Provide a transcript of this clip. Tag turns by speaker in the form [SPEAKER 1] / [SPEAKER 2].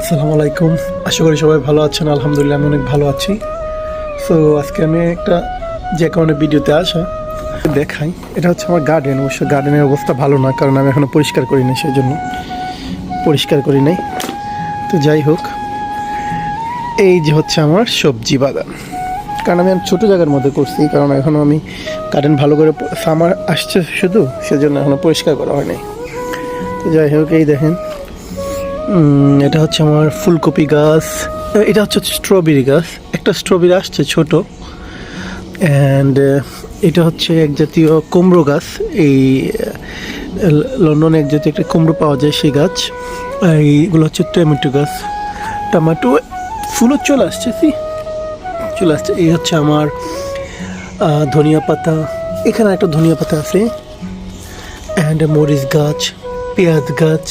[SPEAKER 1] আসসালামু আলাইকুম। আশা করি সবাই ভালো আছেন। আলহামদুলিল্লাহ আমি অনেক ভালো আছি। সো আজকে আমি একটা যে কারণে ভিডিওতে আসা দেখাই, এটা হচ্ছে আমার গার্ডেন। অবশ্য গার্ডেনের অবস্থা ভালো না, কারণ আমি এখনও পরিষ্কার করিনি, সেই জন্য পরিষ্কার করি নাই। তো যাই হোক, এই যে হচ্ছে আমার সবজি বাগান। কারণ আমি ছোটো জায়গার মধ্যে করছি, কারণ এখনও আমি গার্ডেন ভালো করে সামার আসছে শুধু, সেজন্য এখনও পরিষ্কার করা হয় নাই। তো যাই হোক, এই দেখেন, এটা হচ্ছে আমার ফুলকপি গাছ। এটা হচ্ছে স্ট্রবেরি গাছ। একটা স্ট্রবেরি আসছে ছোট। অ্যান্ড এটা হচ্ছে এক জাতীয় কুমড়ো গাছ। এই লন্ডনে এক জাতীয় একটা কুমড়ো পাওয়া যায়, সেই গাছ। এইগুলো হচ্ছে টমেটো গাছ। টমেটো ফুলও চলে আসছে, চলে আসছে। এই হচ্ছে আমার ধনিয়া পাতা। এখানে একটা ধনিয়া পাতা আছে। অ্যান্ড মরিচ গাছ, পেঁয়াজ গাছ।